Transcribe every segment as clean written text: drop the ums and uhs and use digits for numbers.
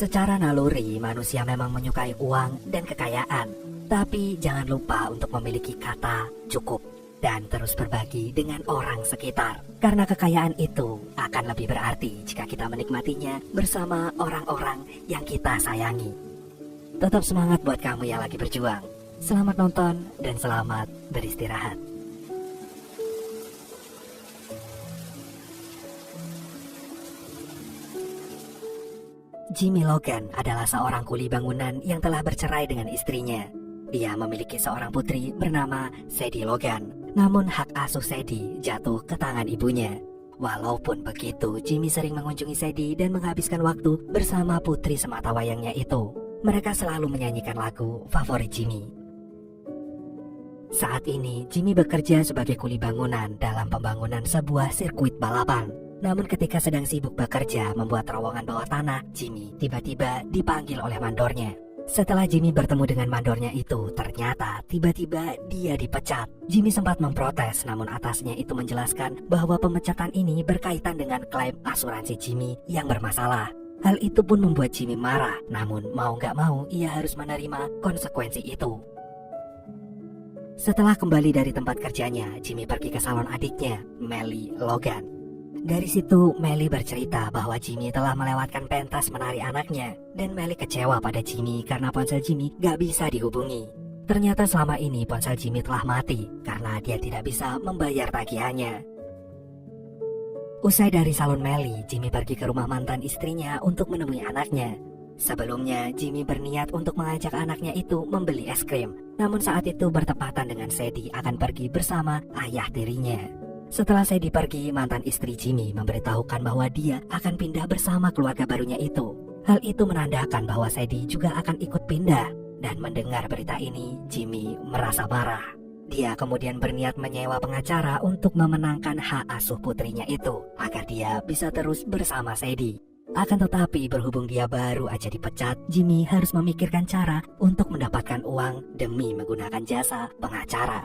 Secara naluri, manusia memang menyukai uang dan kekayaan. Tapi jangan lupa untuk memiliki kata cukup dan terus berbagi dengan orang sekitar. Karena kekayaan itu akan lebih berarti jika kita menikmatinya bersama orang-orang yang kita sayangi. Tetap semangat buat kamu yang lagi berjuang. Selamat nonton dan selamat beristirahat. Jimmy Logan adalah seorang kuli bangunan yang telah bercerai dengan istrinya. Dia memiliki seorang putri bernama Sadie Logan. Namun hak asuh Sadie jatuh ke tangan ibunya. Walaupun begitu, Jimmy sering mengunjungi Sadie dan menghabiskan waktu bersama putri sematawayangnya itu. Mereka selalu menyanyikan lagu favorit Jimmy. Saat ini, Jimmy bekerja sebagai kuli bangunan dalam pembangunan sebuah sirkuit balapan. Namun ketika sedang sibuk bekerja membuat terowongan bawah tanah, Jimmy tiba-tiba dipanggil oleh mandornya. Setelah Jimmy bertemu dengan mandornya itu, ternyata tiba-tiba dia dipecat. Jimmy sempat memprotes, namun atasnya itu menjelaskan bahwa pemecatan ini berkaitan dengan klaim asuransi Jimmy yang bermasalah. Hal itu pun membuat Jimmy marah, namun mau gak mau ia harus menerima konsekuensi itu. Setelah kembali dari tempat kerjanya, Jimmy pergi ke salon adiknya, Melly Logan. Dari situ, Melly bercerita bahwa Jimmy telah melewatkan pentas menari anaknya, dan Melly kecewa pada Jimmy karena ponsel Jimmy gak bisa dihubungi. Ternyata selama ini ponsel Jimmy telah mati karena dia tidak bisa membayar tagihannya. Usai dari salon Melly, Jimmy pergi ke rumah mantan istrinya untuk menemui anaknya. Sebelumnya, Jimmy berniat untuk mengajak anaknya itu membeli es krim. Namun saat itu bertepatan dengan Sadie akan pergi bersama ayah tirinya. Setelah Sadie pergi, mantan istri Jimmy memberitahukan bahwa dia akan pindah bersama keluarga barunya itu. Hal itu menandakan bahwa Sadie juga akan ikut pindah. Dan mendengar berita ini, Jimmy merasa marah. Dia kemudian berniat menyewa pengacara untuk memenangkan hak asuh putrinya itu, agar dia bisa terus bersama Sadie. Akan tetapi berhubung dia baru aja dipecat, Jimmy harus memikirkan cara untuk mendapatkan uang demi menggunakan jasa pengacara.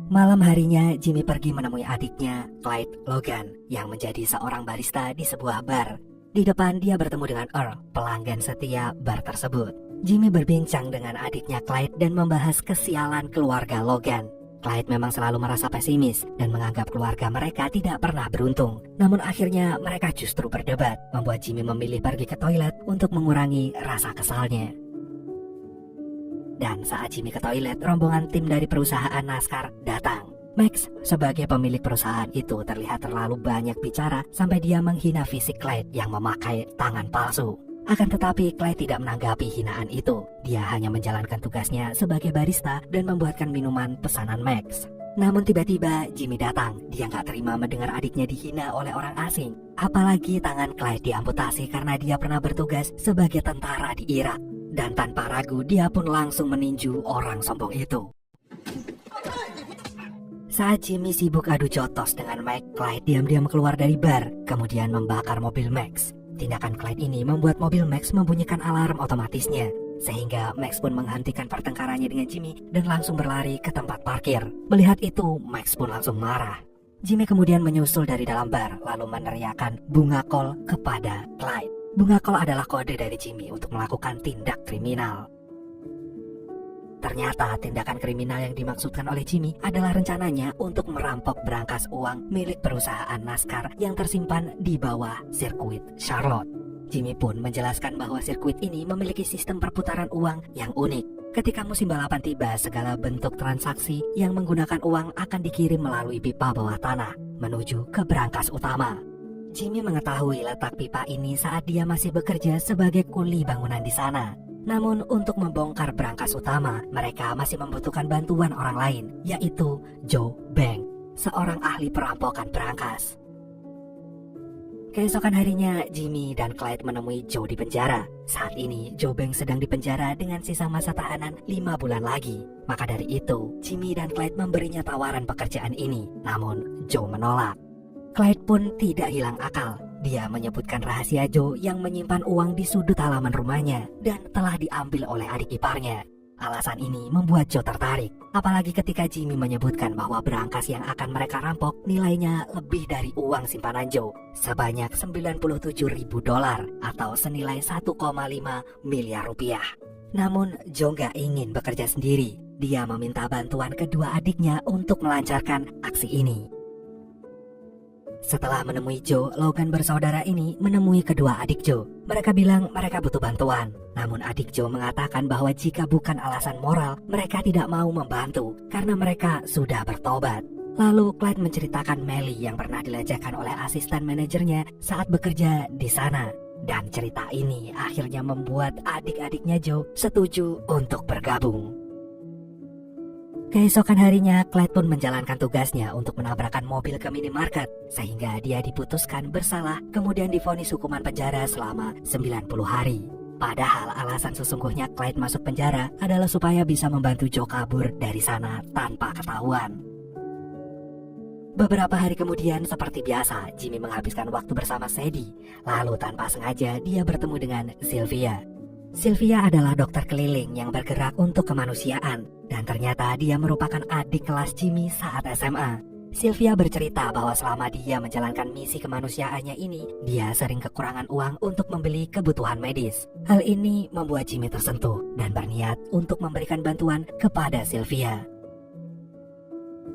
Malam harinya, Jimmy pergi menemui adiknya, Clyde Logan, yang menjadi seorang barista di sebuah bar. Di depan dia bertemu dengan Earl, pelanggan setia bar tersebut. Jimmy berbincang dengan adiknya Clyde dan membahas kesialan keluarga Logan. Clyde memang selalu merasa pesimis dan menganggap keluarga mereka tidak pernah beruntung. Namun akhirnya mereka justru berdebat, membuat Jimmy memilih pergi ke toilet untuk mengurangi rasa kesalnya. Dan saat Jimmy ke toilet, rombongan tim dari perusahaan NASCAR datang. Max sebagai pemilik perusahaan itu terlihat terlalu banyak bicara sampai dia menghina fisik Clyde yang memakai tangan palsu. Akan tetapi Clyde tidak menanggapi hinaan itu. Dia hanya menjalankan tugasnya sebagai barista dan membuatkan minuman pesanan Max. Namun tiba-tiba Jimmy datang. Dia nggak terima mendengar adiknya dihina oleh orang asing. Apalagi tangan Clyde diamputasi karena dia pernah bertugas sebagai tentara di Irak. Dan tanpa ragu dia pun langsung meninju orang sombong itu. Saat Jimmy sibuk adu jotos dengan Mike, Clyde diam-diam keluar dari bar, kemudian membakar mobil Max. Tindakan Clyde ini membuat mobil Max membunyikan alarm otomatisnya, sehingga Max pun menghentikan pertengkarannya dengan Jimmy dan langsung berlari ke tempat parkir. Melihat itu, Max pun langsung marah. Jimmy kemudian menyusul dari dalam bar, lalu meneriakkan bunga kol kepada Clyde. Bunga kol adalah kode dari Jimmy untuk melakukan tindak kriminal. Ternyata tindakan kriminal yang dimaksudkan oleh Jimmy adalah rencananya untuk merampok berangkas uang milik perusahaan NASCAR yang tersimpan di bawah sirkuit Charlotte. Jimmy pun menjelaskan bahwa sirkuit ini memiliki sistem perputaran uang yang unik. Ketika musim balapan tiba, segala bentuk transaksi yang menggunakan uang akan dikirim melalui pipa bawah tanah menuju ke berangkas utama. Jimmy mengetahui letak pipa ini saat dia masih bekerja sebagai kuli bangunan di sana. Namun untuk membongkar berangkas utama, mereka masih membutuhkan bantuan orang lain, yaitu Joe Bank, seorang ahli perampokan berangkas. Keesokan harinya, Jimmy dan Clyde menemui Joe di penjara. Saat ini, Joe Bank sedang dipenjara dengan sisa masa tahanan 5 bulan lagi. Maka dari itu, Jimmy dan Clyde memberinya tawaran pekerjaan ini. Namun, Joe menolak. Clyde pun tidak hilang akal. Dia menyebutkan rahasia Joe yang menyimpan uang di sudut halaman rumahnya dan telah diambil oleh adik iparnya. Alasan ini membuat Joe tertarik, apalagi ketika Jimmy menyebutkan bahwa berangkas yang akan mereka rampok nilainya lebih dari uang simpanan Joe, sebanyak $97.000 atau senilai 1,5 miliar rupiah. Namun Joe nggak ingin bekerja sendiri. Dia meminta bantuan kedua adiknya untuk melancarkan aksi ini. Setelah menemui Joe, Logan bersaudara ini menemui kedua adik Joe. Mereka bilang mereka butuh bantuan. Namun adik Joe mengatakan bahwa jika bukan alasan moral, mereka tidak mau membantu karena mereka sudah bertobat. Lalu Clyde menceritakan Melly yang pernah dilecehkan oleh asisten manajernya saat bekerja di sana. Dan cerita ini akhirnya membuat adik-adiknya Joe setuju untuk bergabung. Keesokan harinya, Clyde pun menjalankan tugasnya untuk menabrakkan mobil ke minimarket, sehingga dia diputuskan bersalah kemudian divonis hukuman penjara selama 90 hari. Padahal alasan sesungguhnya Clyde masuk penjara adalah supaya bisa membantu Joe kabur dari sana tanpa ketahuan. Beberapa hari kemudian, seperti biasa, Jimmy menghabiskan waktu bersama Sadie. Lalu tanpa sengaja dia bertemu dengan Sylvia. Sylvia adalah dokter keliling yang bergerak untuk kemanusiaan, dan ternyata dia merupakan adik kelas Jimmy saat SMA. Sylvia bercerita bahwa selama dia menjalankan misi kemanusiaannya ini, dia sering kekurangan uang untuk membeli kebutuhan medis. Hal ini membuat Jimmy tersentuh dan berniat untuk memberikan bantuan kepada Sylvia.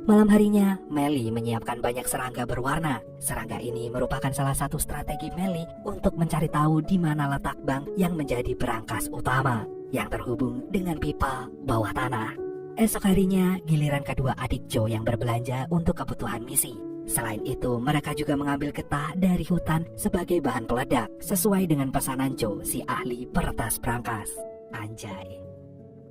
Malam harinya, Melly menyiapkan banyak serangga berwarna. Serangga ini merupakan salah satu strategi Melly untuk mencari tahu di mana letak bank yang menjadi berangkas utama, yang terhubung dengan pipa bawah tanah. Esok harinya, giliran kedua adik Joe yang berbelanja untuk kebutuhan misi. Selain itu, mereka juga mengambil getah dari hutan sebagai bahan peledak, sesuai dengan pesanan Joe, si ahli peretas berangkas. Anjay.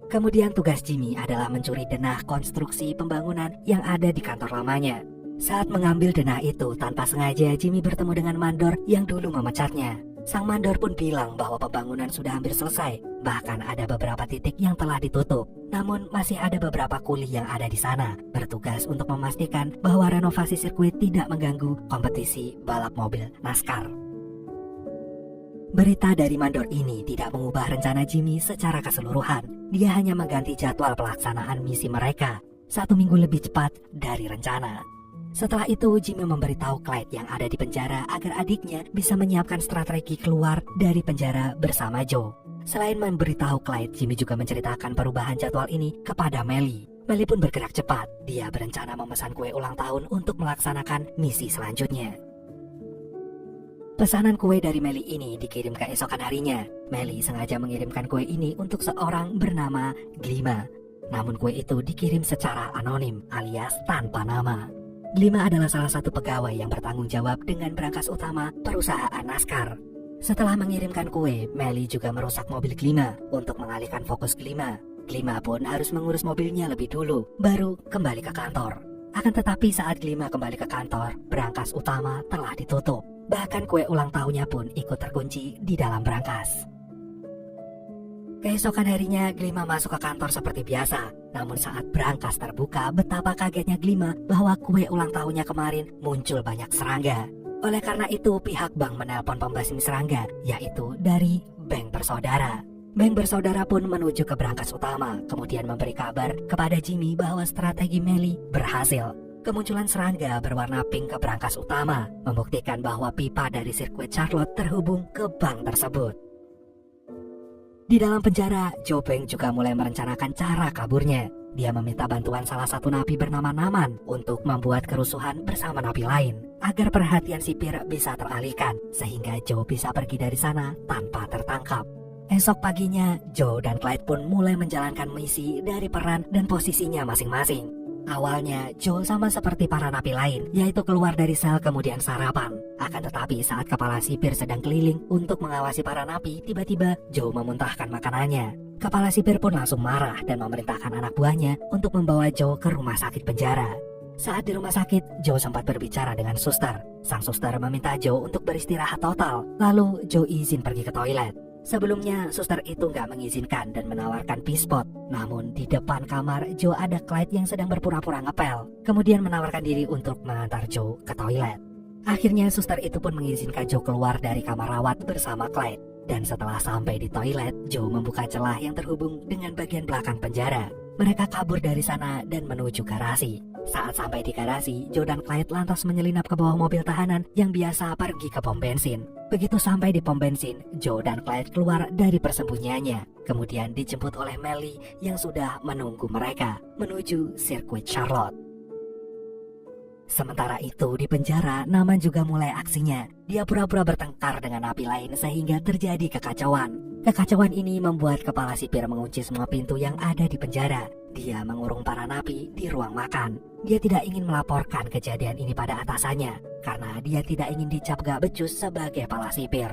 Kemudian tugas Jimmy adalah mencuri denah konstruksi pembangunan yang ada di kantor lamanya. Saat mengambil denah itu, tanpa sengaja Jimmy bertemu dengan mandor yang dulu memecatnya. Sang mandor pun bilang bahwa pembangunan sudah hampir selesai. Bahkan ada beberapa titik yang telah ditutup. Namun masih ada beberapa kuli yang ada di sana, bertugas untuk memastikan bahwa renovasi sirkuit tidak mengganggu kompetisi balap mobil NASCAR. Berita dari mandor ini tidak mengubah rencana Jimmy secara keseluruhan. Dia hanya mengganti jadwal pelaksanaan misi mereka 1 minggu lebih cepat dari rencana. Setelah itu, Jimmy memberitahu Clyde yang ada di penjara agar adiknya bisa menyiapkan strategi keluar dari penjara bersama Joe. Selain memberitahu Clyde, Jimmy juga menceritakan perubahan jadwal ini kepada Melly. Melly pun bergerak cepat. Dia berencana memesan kue ulang tahun untuk melaksanakan misi selanjutnya. Pesanan kue dari Melly ini dikirim keesokan harinya. Melly sengaja mengirimkan kue ini untuk seorang bernama Glima. Namun kue itu dikirim secara anonim alias tanpa nama. Glima adalah salah satu pegawai yang bertanggung jawab dengan berangkas utama perusahaan NASCAR. Setelah mengirimkan kue, Melly juga merusak mobil Glima untuk mengalihkan fokus Glima. Glima pun harus mengurus mobilnya lebih dulu, baru kembali ke kantor. Akan tetapi saat Glima kembali ke kantor, berangkas utama telah ditutup. Bahkan kue ulang tahunnya pun ikut terkunci di dalam berangkas. Keesokan harinya, Glima masuk ke kantor seperti biasa. Namun saat berangkas terbuka, betapa kagetnya Glima bahwa kue ulang tahunnya kemarin muncul banyak serangga. Oleh karena itu, pihak bank menelpon pembasmi serangga, yaitu dari Bank Bersaudara. Bank Bersaudara pun menuju ke berangkas utama, kemudian memberi kabar kepada Jimmy bahwa strategi Melly berhasil. Kemunculan serangga berwarna pink ke berangkas utama membuktikan bahwa pipa dari sirkuit Charlotte terhubung ke bank tersebut. Di dalam penjara, Joe Bank juga mulai merencanakan cara kaburnya. Dia meminta bantuan salah satu napi bernama Naman untuk membuat kerusuhan bersama napi lain agar perhatian sipir bisa teralihkan sehingga Joe bisa pergi dari sana tanpa tertangkap. Esok paginya, Joe dan Clyde pun mulai menjalankan misi dari peran dan posisinya masing-masing. Awalnya, Joe sama seperti para napi lain, yaitu keluar dari sel kemudian sarapan. Akan tetapi saat kepala sipir sedang keliling untuk mengawasi para napi, tiba-tiba Joe memuntahkan makanannya. Kepala sipir pun langsung marah dan memerintahkan anak buahnya untuk membawa Joe ke rumah sakit penjara. Saat di rumah sakit, Joe sempat berbicara dengan suster. Sang suster meminta Joe untuk beristirahat total, lalu Joe izin pergi ke toilet. Sebelumnya, suster itu nggak mengizinkan dan menawarkan pispot. Namun di depan kamar Joe ada Clyde yang sedang berpura-pura ngepel, kemudian menawarkan diri untuk mengantar Joe ke toilet. Akhirnya suster itu pun mengizinkan Joe keluar dari kamar rawat bersama Clyde. Dan setelah sampai di toilet, Joe membuka celah yang terhubung dengan bagian belakang penjara. Mereka kabur dari sana dan menuju garasi. Saat sampai di garasi, Joe dan Clyde lantas menyelinap ke bawah mobil tahanan yang biasa pergi ke pom bensin. Begitu sampai di pom bensin, Joe dan Clyde keluar dari persembunyiannya. Kemudian dijemput oleh Melly yang sudah menunggu mereka menuju sirkuit Charlotte. Sementara itu di penjara, Naman juga mulai aksinya. Dia pura-pura bertengkar dengan napi lain sehingga terjadi kekacauan. Kekacauan ini membuat kepala sipir mengunci semua pintu yang ada di penjara. Dia mengurung para napi di ruang makan. Dia tidak ingin melaporkan kejadian ini pada atasannya karena dia tidak ingin dicap gak becus sebagai kepala sipir.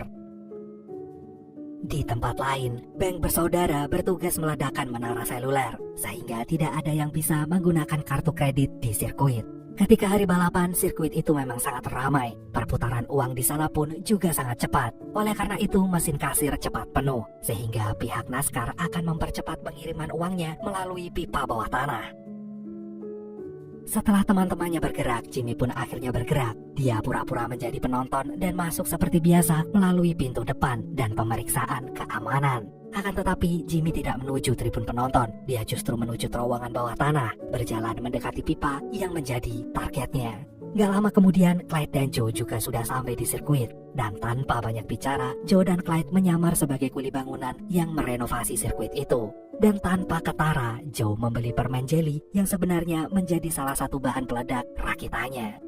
Di tempat lain, Bank bersaudara bertugas meledakkan menara seluler sehingga tidak ada yang bisa menggunakan kartu kredit di sirkuit. Ketika hari balapan, sirkuit itu memang sangat ramai. Perputaran uang di sana pun juga sangat cepat. Oleh karena itu, mesin kasir cepat penuh, sehingga pihak NASCAR akan mempercepat pengiriman uangnya melalui pipa bawah tanah. Setelah teman-temannya bergerak, Jimmy pun akhirnya bergerak. Dia pura-pura menjadi penonton dan masuk seperti biasa melalui pintu depan dan pemeriksaan keamanan. Akan tetapi, Jimmy tidak menuju tribun penonton. Dia justru menuju terowongan bawah tanah, berjalan mendekati pipa yang menjadi targetnya. Gak lama kemudian, Clyde dan Joe juga sudah sampai di sirkuit. Dan tanpa banyak bicara, Joe dan Clyde menyamar sebagai kuli bangunan yang merenovasi sirkuit itu. Dan tanpa ketara, Joe membeli permen jelly yang sebenarnya menjadi salah satu bahan peledak rakitannya.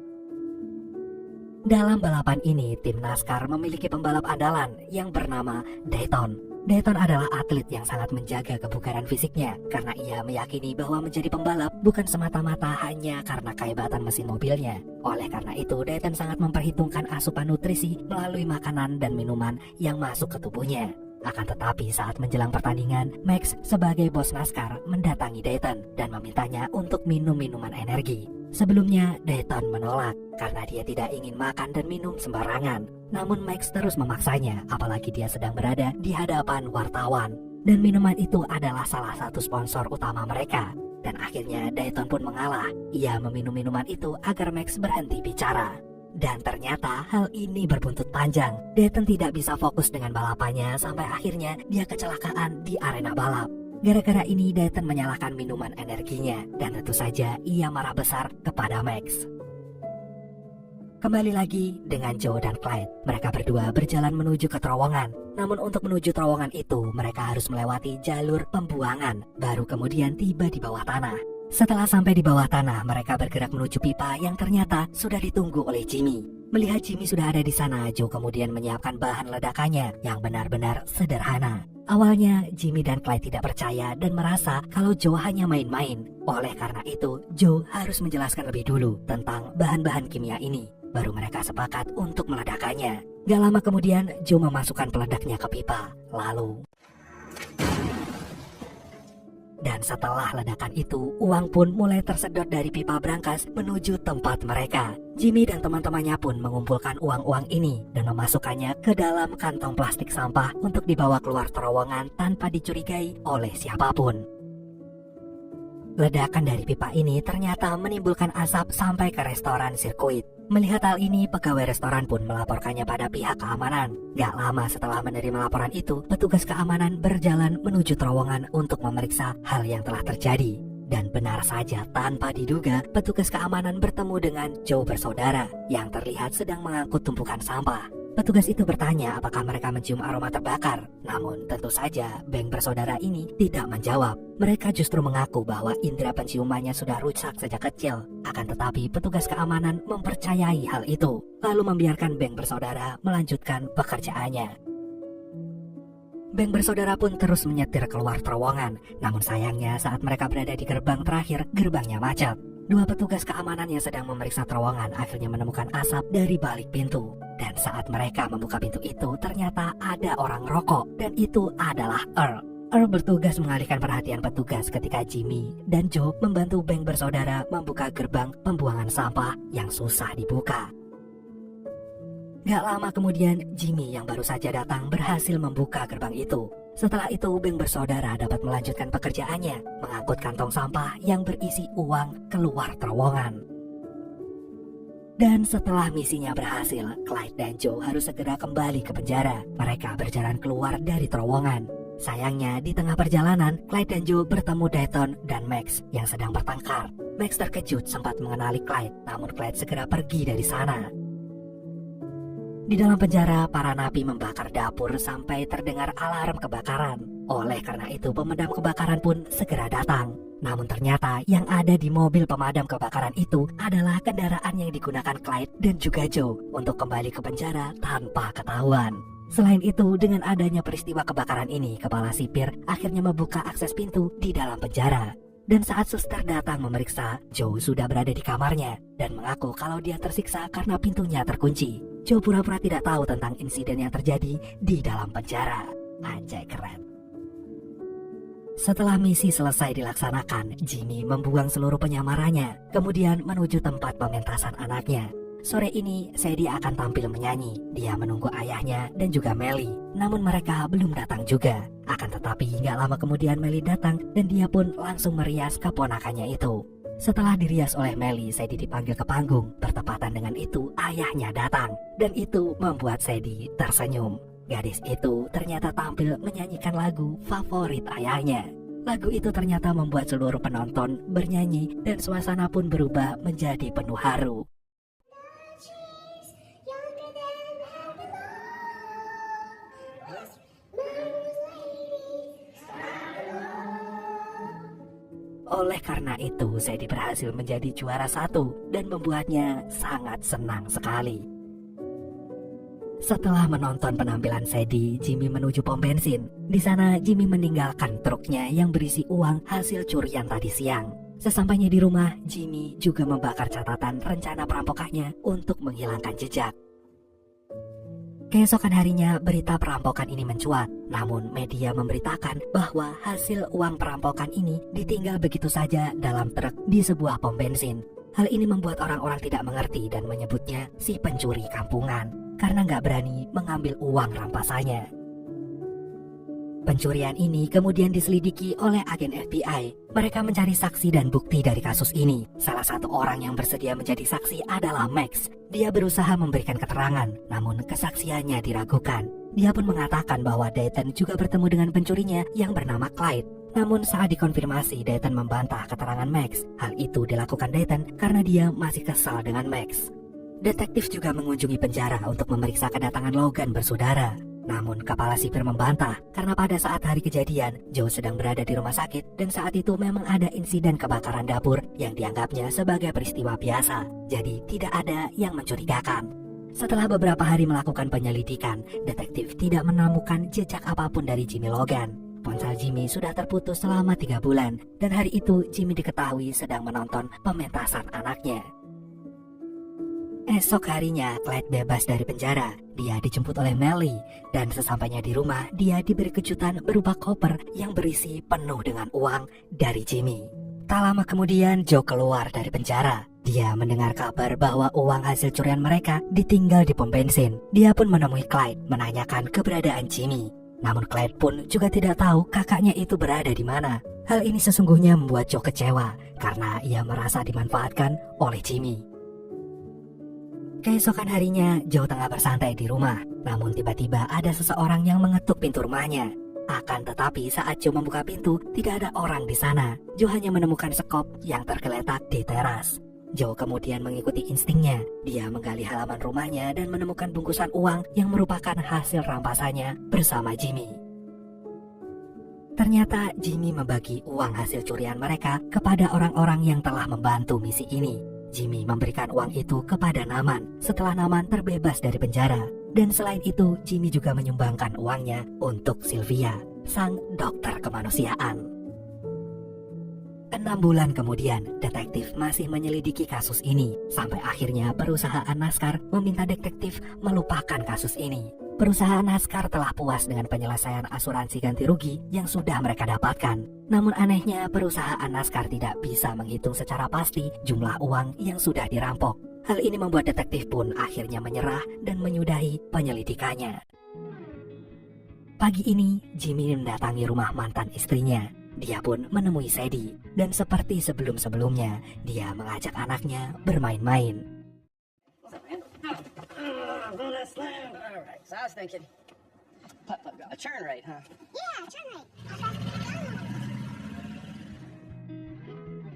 Dalam balapan ini, tim NASCAR memiliki pembalap andalan yang bernama Dayton. Dayton adalah atlet yang sangat menjaga kebugaran fisiknya karena ia meyakini bahwa menjadi pembalap bukan semata-mata hanya karena kehebatan mesin mobilnya. Oleh karena itu, Dayton sangat memperhitungkan asupan nutrisi melalui makanan dan minuman yang masuk ke tubuhnya. Akan tetapi saat menjelang pertandingan, Max sebagai bos NASCAR mendatangi Dayton dan memintanya untuk minum minuman energi. Sebelumnya, Dayton menolak karena dia tidak ingin makan dan minum sembarangan. Namun Max terus memaksanya, apalagi dia sedang berada di hadapan wartawan. Dan minuman itu adalah salah satu sponsor utama mereka. Dan akhirnya Dayton pun mengalah. Ia meminum minuman itu agar Max berhenti bicara. Dan ternyata hal ini berbuntut panjang. Dayton tidak bisa fokus dengan balapannya sampai akhirnya dia kecelakaan di arena balap. Gara-gara ini Dayton menyalahkan minuman energinya dan tentu saja ia marah besar kepada Max. Kembali lagi dengan Joe dan Clyde. Mereka berdua berjalan menuju ke terowongan. Namun untuk menuju terowongan itu mereka harus melewati jalur pembuangan, baru kemudian tiba di bawah tanah. Setelah sampai di bawah tanah, mereka bergerak menuju pipa yang ternyata sudah ditunggu oleh Jimmy. Melihat Jimmy sudah ada di sana, Joe kemudian menyiapkan bahan ledakannya yang benar-benar sederhana. Awalnya, Jimmy dan Clyde tidak percaya dan merasa kalau Joe hanya main-main. Oleh karena itu, Joe harus menjelaskan lebih dulu tentang bahan-bahan kimia ini. Baru mereka sepakat untuk meledakannya. Gak lama kemudian, Joe memasukkan peledaknya ke pipa. Lalu... Dan setelah ledakan itu, uang pun mulai tersedot dari pipa brankas menuju tempat mereka. Jimmy dan teman-temannya pun mengumpulkan uang-uang ini dan memasukkannya ke dalam kantong plastik sampah untuk dibawa keluar terowongan tanpa dicurigai oleh siapapun. Ledakan dari pipa ini ternyata menimbulkan asap sampai ke restoran sirkuit. Melihat hal ini, pegawai restoran pun melaporkannya pada pihak keamanan. Gak lama setelah menerima laporan itu, petugas keamanan berjalan menuju terowongan untuk memeriksa hal yang telah terjadi. Dan benar saja, tanpa diduga, petugas keamanan bertemu dengan Joe bersaudara yang terlihat sedang mengangkut tumpukan sampah. Petugas itu bertanya apakah mereka mencium aroma terbakar. Namun tentu saja Bank bersaudara ini tidak menjawab. Mereka justru mengaku bahwa indera penciumannya sudah rusak sejak kecil. Akan tetapi petugas keamanan mempercayai hal itu, lalu membiarkan Bank bersaudara melanjutkan pekerjaannya. Bank bersaudara pun terus menyetir keluar terowongan. Namun sayangnya saat mereka berada di gerbang terakhir, gerbangnya macet. Dua petugas keamanan yang sedang memeriksa terowongan akhirnya menemukan asap dari balik pintu. Dan saat mereka membuka pintu itu, ternyata ada orang rokok. Dan itu adalah Earl. Earl bertugas mengalihkan perhatian petugas ketika Jimmy dan Joe membantu Bank bersaudara membuka gerbang pembuangan sampah yang susah dibuka. Gak lama kemudian, Jimmy yang baru saja datang berhasil membuka gerbang itu. Setelah itu, Bank bersaudara dapat melanjutkan pekerjaannya, mengangkut kantong sampah yang berisi uang keluar terowongan. Dan setelah misinya berhasil, Clyde dan Joe harus segera kembali ke penjara. Mereka berjalan keluar dari terowongan. Sayangnya, di tengah perjalanan, Clyde dan Joe bertemu Dayton dan Max yang sedang bertengkar. Max terkejut sempat mengenali Clyde, namun Clyde segera pergi dari sana. Di dalam penjara, para napi membakar dapur sampai terdengar alarm kebakaran. Oleh karena itu, pemadam kebakaran pun segera datang. Namun ternyata yang ada di mobil pemadam kebakaran itu adalah kendaraan yang digunakan Clyde dan juga Joe untuk kembali ke penjara tanpa ketahuan. Selain itu, dengan adanya peristiwa kebakaran ini, kepala sipir akhirnya membuka akses pintu di dalam penjara. Dan saat suster datang memeriksa, Joe sudah berada di kamarnya dan mengaku kalau dia tersiksa karena pintunya terkunci. Joe pura-pura tidak tahu tentang insiden yang terjadi di dalam penjara. Anjay, keren. Setelah misi selesai dilaksanakan, Jimmy membuang seluruh penyamarannya, kemudian menuju tempat pementasan anaknya. Sore ini, Sadie akan tampil menyanyi. Dia menunggu ayahnya dan juga Melly. Namun mereka belum datang juga. Akan tetapi, gak lama kemudian Melly datang dan dia pun langsung merias keponakannya itu. Setelah dirias oleh Melly, Sadie dipanggil ke panggung. Bertepatan dengan itu, ayahnya datang. Dan itu membuat Sadie tersenyum. Gadis itu ternyata tampil menyanyikan lagu favorit ayahnya. Lagu itu ternyata membuat seluruh penonton bernyanyi dan suasana pun berubah menjadi penuh haru. Oleh karena itu, Sadie berhasil menjadi juara 1 dan membuatnya sangat senang sekali. Setelah menonton penampilan Sadie, Jimmy menuju pom bensin. Di sana, Jimmy meninggalkan truknya yang berisi uang hasil curian tadi siang. Sesampainya di rumah, Jimmy juga membakar catatan rencana perampokannya untuk menghilangkan jejak. Keesokan harinya, berita perampokan ini mencuat. Namun, media memberitakan bahwa hasil uang perampokan ini ditinggal begitu saja dalam truk di sebuah pom bensin. Hal ini membuat orang-orang tidak mengerti dan menyebutnya si pencuri kampungan karena nggak berani mengambil uang rampasannya. Pencurian ini kemudian diselidiki oleh agen FBI. Mereka mencari saksi dan bukti dari kasus ini. Salah satu orang yang bersedia menjadi saksi adalah Max. Dia berusaha memberikan keterangan, namun kesaksiannya diragukan. Dia pun mengatakan bahwa Dayton juga bertemu dengan pencurinya yang bernama Clyde. Namun saat dikonfirmasi, Dayton membantah keterangan Max. Hal itu dilakukan Dayton karena dia masih kesal dengan Max. Detektif juga mengunjungi penjara untuk memeriksa kedatangan Logan bersaudara. Namun kepala sipir membantah karena pada saat hari kejadian, Joe sedang berada di rumah sakit dan saat itu memang ada insiden kebakaran dapur yang dianggapnya sebagai peristiwa biasa. Jadi tidak ada yang mencurigakan. Setelah beberapa hari melakukan penyelidikan, detektif tidak menemukan jejak apapun dari Jimmy Logan. Ponsel Jimmy sudah terputus selama 3 bulan dan hari itu Jimmy diketahui sedang menonton pementasan anaknya. Esok harinya, Clyde bebas dari penjara. Dia dijemput oleh Melly, dan sesampainya di rumah, dia diberi kejutan berupa koper yang berisi penuh dengan uang dari Jimmy. Tak lama kemudian, Joe keluar dari penjara. Dia mendengar kabar bahwa uang hasil curian mereka ditinggal di pom bensin. Dia pun menemui Clyde, menanyakan keberadaan Jimmy. Namun Clyde pun juga tidak tahu kakaknya itu berada di mana. Hal ini sesungguhnya membuat Joe kecewa, karena ia merasa dimanfaatkan oleh Jimmy. Keesokan harinya, Joe tengah bersantai di rumah. Namun tiba-tiba ada seseorang yang mengetuk pintu rumahnya. Akan tetapi saat Joe membuka pintu, tidak ada orang di sana. Joe hanya menemukan sekop yang tergeletak di teras. Joe kemudian mengikuti instingnya. Dia menggali halaman rumahnya dan menemukan bungkusan uang yang merupakan hasil rampasannya bersama Jimmy. Ternyata Jimmy membagi uang hasil curian mereka kepada orang-orang yang telah membantu misi ini. Jimmy memberikan uang itu kepada Naman setelah Naman terbebas dari penjara. Dan selain itu, Jimmy juga menyumbangkan uangnya untuk Sylvia, sang dokter kemanusiaan. 6 bulan kemudian, detektif masih menyelidiki kasus ini. Sampai akhirnya perusahaan NASCAR meminta detektif melupakan kasus ini. Perusahaan NASCAR telah puas dengan penyelesaian asuransi ganti rugi yang sudah mereka dapatkan. Namun anehnya, perusahaan NASCAR tidak bisa menghitung secara pasti jumlah uang yang sudah dirampok. Hal ini membuat detektif pun akhirnya menyerah dan menyudahi penyelidikannya. Pagi ini, Jimmy mendatangi rumah mantan istrinya. Dia pun menemui Sadie, dan seperti sebelum-sebelumnya, dia mengajak anaknya bermain-main. right. So I was thinking, a turn right, huh? Yeah, turn right. How fast can you go?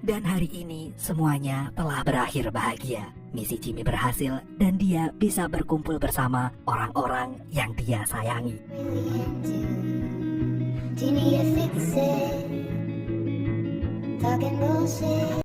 Dan hari ini semuanya telah berakhir bahagia. Misi Jimmy berhasil dan dia bisa berkumpul bersama orang-orang yang dia sayangi. Really into. Do you need to fix it? Talking bullshit.